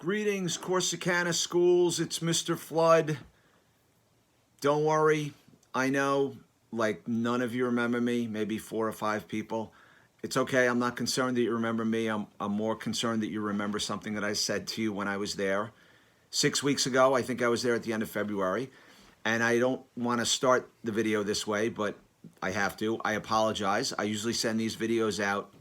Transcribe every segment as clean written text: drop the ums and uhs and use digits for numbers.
Greetings, Corsicana schools. It's Mr. Flood. Don't worry. I know, like, none of you remember me, maybe 4 or 5 people. It's okay. I'm not concerned that you remember me. I'm more concerned that you remember something that I said to you when I was there 6 weeks ago. I think I was there at the end of February. And I don't want to start the video this way, but I have to. I apologize. I usually send these videos out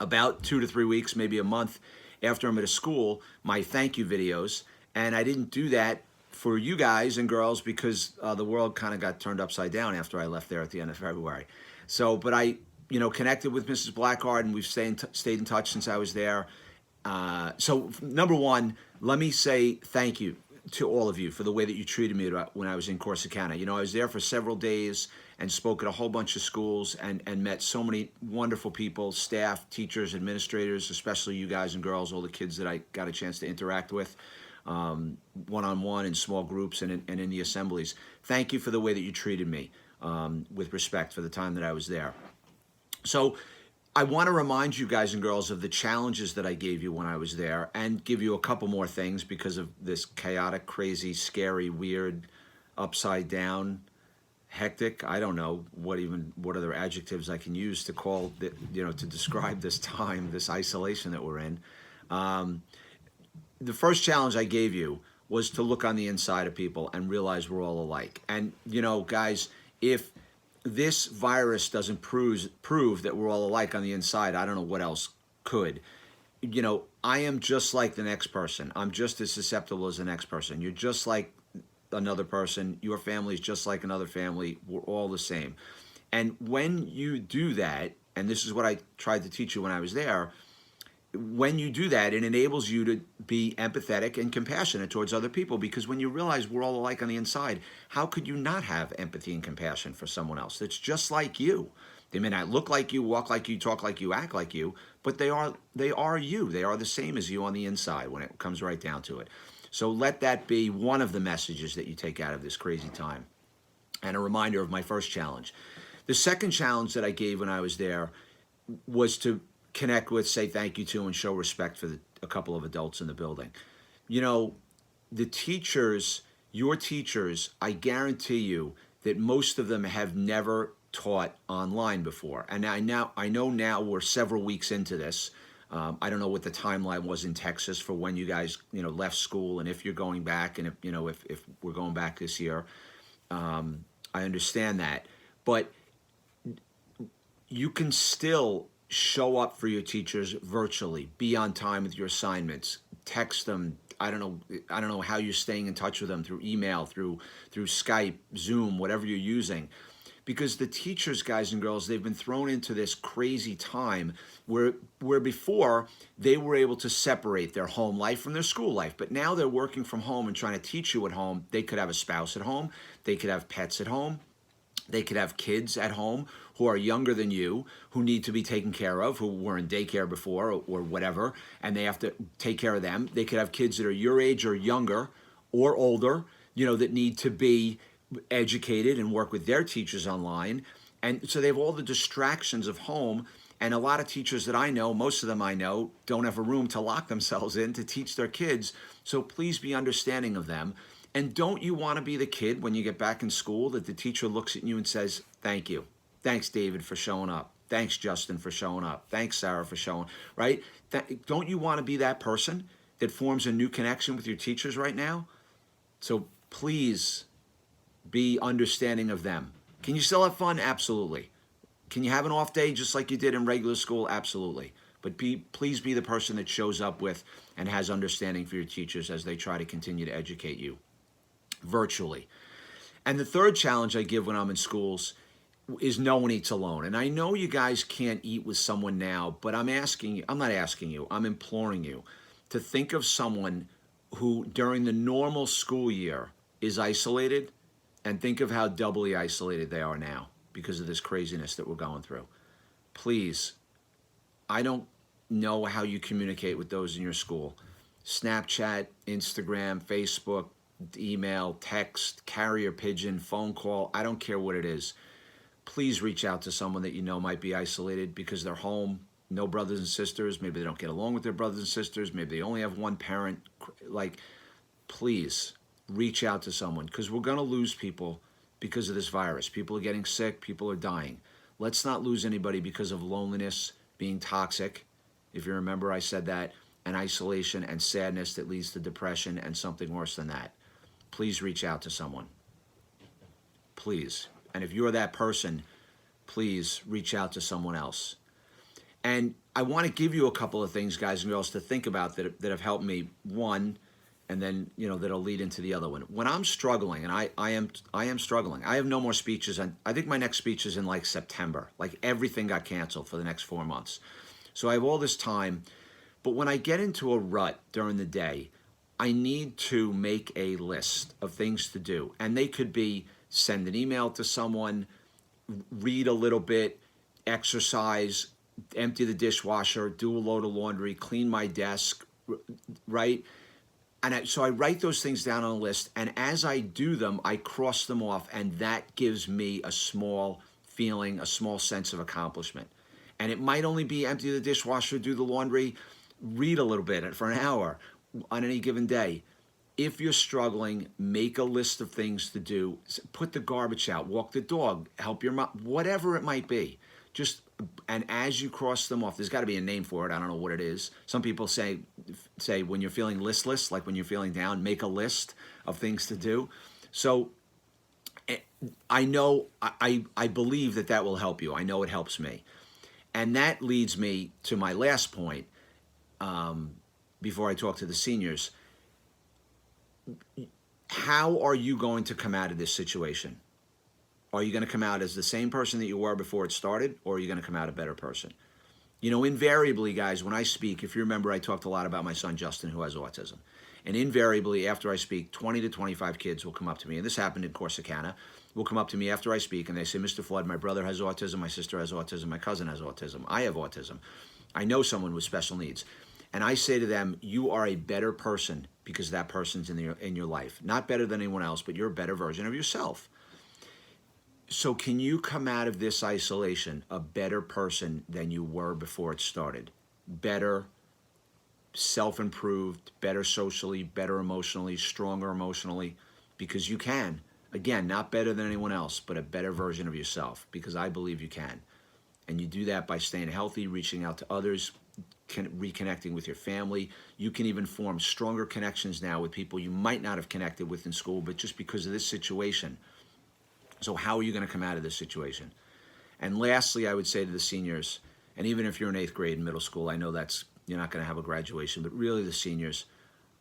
about 2 to 3 weeks, maybe a month after I'm at a school, my thank you videos. And I didn't do that for you guys and girls because the world kind of got turned upside down after I left there at the end of February. So, but I, connected with Mrs. Blackheart, and we've stayed in touch since I was there. So number one, let me say thank you to all of you for the way that you treated me when I was in Corsicana. I was there for several days and spoke at a whole bunch of schools and met so many wonderful people, staff, teachers, administrators, especially you guys and girls, all the kids that I got a chance to interact with one-on-one in small groups and in the assemblies. Thank you for the way that you treated me with respect for the time that I was there. So I want to remind you guys and girls of the challenges that I gave you when I was there and give you a couple more things because of this chaotic, crazy, scary, weird, upside down, hectic. I don't know what other adjectives I can use to call to describe this time, this isolation that we're in. The first challenge I gave you was to look on the inside of people and realize we're all alike. And guys, if this virus doesn't prove that we're all alike on the inside, I don't know what else could. I am just like the next person. I'm just as susceptible as the next person. You're just like another person. Your family is just like another family. We're all the same. And when you do that, and this is what I tried to teach you when I was there, when you do that, it enables you to be empathetic and compassionate towards other people, because when you realize we're all alike on the inside, how could you not have empathy and compassion for someone else that's just like you? They may not look like you, walk like you, talk like you, act like you, but they are you. They are the same as you on the inside when it comes right down to it. So let that be one of the messages that you take out of this crazy time. And a reminder of my first challenge. The second challenge that I gave when I was there was to connect with, say thank you to, and show respect for a couple of adults in the building. The teachers, your teachers, I guarantee you that most of them have never taught online before. And I know now we're several weeks into this. I don't know what the timeline was in Texas for when you guys, left school and if you're going back, and if we're going back this year. I understand that, but you can still show up for your teachers virtually, be on time with your assignments, text them. I don't know how you're staying in touch with them, through email, through Skype, Zoom, whatever you're using. Because the teachers, guys and girls, they've been thrown into this crazy time where before they were able to separate their home life from their school life. But now they're working from home and trying to teach you at home. They could have a spouse at home. They could have pets at home. They could have kids at home who are younger than you, who need to be taken care of, who were in daycare before or whatever, and they have to take care of them. They could have kids that are your age or younger or older, that need to be educated and work with their teachers online. And so they have all the distractions of home. And a lot of teachers that I know, most of them I know, don't have a room to lock themselves in to teach their kids. So please be understanding of them. And don't you want to be the kid when you get back in school that the teacher looks at you and says, thank you. Thanks, David, for showing up. Thanks, Justin, for showing up. Thanks, Sarah, for showing, right? Don't you want to be that person that forms a new connection with your teachers right now? So please be understanding of them. Can you still have fun? Absolutely. Can you have an off day just like you did in regular school? Absolutely. But please be the person that shows up with and has understanding for your teachers as they try to continue to educate you virtually. And the third challenge I give when I'm in schools is no one eats alone. And I know you guys can't eat with someone now, but I'm not asking you, I'm imploring you to think of someone who during the normal school year is isolated, and think of how doubly isolated they are now because of this craziness that we're going through. Please, I don't know how you communicate with those in your school. Snapchat, Instagram, Facebook, email, text, carrier pigeon, phone call, I don't care what it is. Please reach out to someone that you know might be isolated because they're home, no brothers and sisters, maybe they don't get along with their brothers and sisters, maybe they only have one parent, like, please reach out to someone, because we're going to lose people because of this virus. People are getting sick. People are dying. Let's not lose anybody because of loneliness, being toxic. If you remember, I said that, and isolation and sadness that leads to depression and something worse than that. Please reach out to someone. Please. And if you're that person, please reach out to someone else. And I want to give you a couple of things, guys and girls, to think about that have helped me. One, and then, that'll lead into the other one. When I'm struggling, and I am struggling. I have no more speeches, and I think my next speech is in like September. Like, everything got canceled for the next 4 months. So I have all this time. But when I get into a rut during the day, I need to make a list of things to do. And they could be send an email to someone, read a little bit, exercise, empty the dishwasher, do a load of laundry, clean my desk, right? And so I write those things down on a list, and as I do them, I cross them off, and that gives me a small feeling, a small sense of accomplishment. And it might only be empty the dishwasher, do the laundry, read a little bit for an hour on any given day. If you're struggling, make a list of things to do. Put the garbage out, walk the dog, help your mom, whatever it might be. And as you cross them off, there's got to be a name for it. I don't know what it is. Some people say when you're feeling listless, like when you're feeling down, make a list of things to do. So I know, I believe that will help you. I know it helps me. And that leads me to my last point before I talk to the seniors. How are you going to come out of this situation? Are you going to come out as the same person that you were before it started, or are you going to come out a better person? Invariably, guys, when I speak, if you remember, I talked a lot about my son, Justin, who has autism. And invariably, after I speak, 20 to 25 kids will come up to me, and this happened in Corsicana, will come up to me after I speak, and they say, Mr. Flood, my brother has autism, my sister has autism, my cousin has autism, I have autism. I know someone with special needs. And I say to them, you are a better person because that person's in your life. Not better than anyone else, but you're a better version of yourself. So can you come out of this isolation a better person than you were before it started? Better, self-improved, better socially, better emotionally, stronger emotionally, because you can. Again, not better than anyone else, but a better version of yourself, because I believe you can. And you do that by staying healthy, reaching out to others, reconnecting with your family. You can even form stronger connections now with people you might not have connected with in school, but just because of this situation. So how are you going to come out of this situation? And lastly, I would say to the seniors, and even if you're in 8th grade and middle school, I know you're not going to have a graduation, but really the seniors,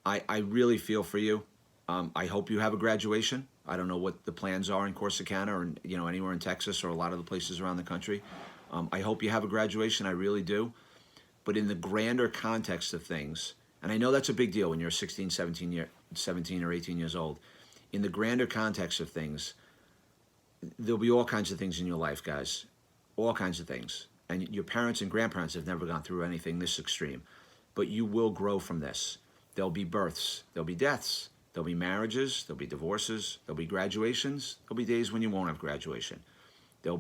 I really feel for you. I hope you have a graduation. I don't know what the plans are in Corsicana or anywhere in Texas or a lot of the places around the country. I hope you have a graduation. I really do. But in the grander context of things, and I know that's a big deal when you're 16, 17 or 18 years old. In the grander context of things, there'll be all kinds of things in your life, guys. All kinds of things. And your parents and grandparents have never gone through anything this extreme. But you will grow from this. There'll be births. There'll be deaths. There'll be marriages. There'll be divorces. There'll be graduations. There'll be days when you won't have graduation. It'll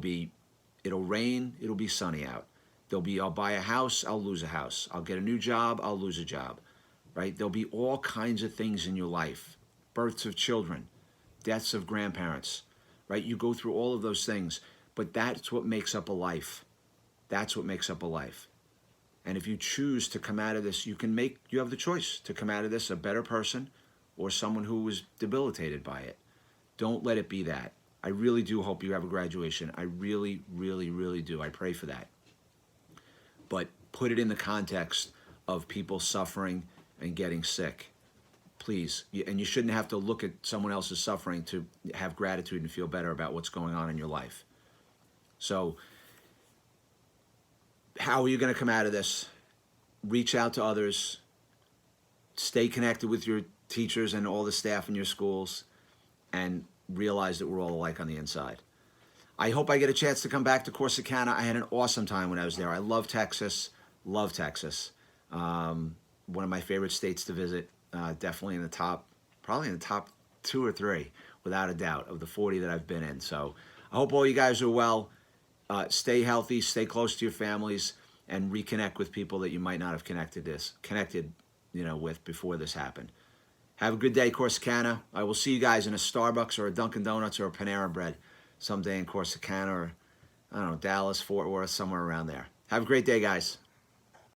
rain. It'll be sunny out. There'll be, I'll buy a house. I'll lose a house. I'll get a new job. I'll lose a job. Right? There'll be all kinds of things in your life. Births of children. Deaths of grandparents. Right? You go through all of those things, but that's what makes up a life. That's what makes up a life. And if you choose to come out of this, you have the choice to come out of this a better person or someone who was debilitated by it. Don't let it be that. I really do hope you have a graduation. I really, really, really do. I pray for that. But put it in the context of people suffering and getting sick. Please. And you shouldn't have to look at someone else's suffering to have gratitude and feel better about what's going on in your life. So how are you going to come out of this? Reach out to others. Stay connected with your teachers and all the staff in your schools, and realize that we're all alike on the inside. I hope I get a chance to come back to Corsicana. I had an awesome time when I was there. I love Texas. Love Texas. One of my favorite states to visit. Definitely probably in the top 2 or 3, without a doubt, of the 40 that I've been in. So I hope all you guys are well. Stay healthy, stay close to your families, and reconnect with people that you might not have connected with before this happened. Have a good day, Corsicana. I will see you guys in a Starbucks or a Dunkin' Donuts or a Panera Bread someday in Corsicana or, I don't know, Dallas, Fort Worth, somewhere around there. Have a great day, guys.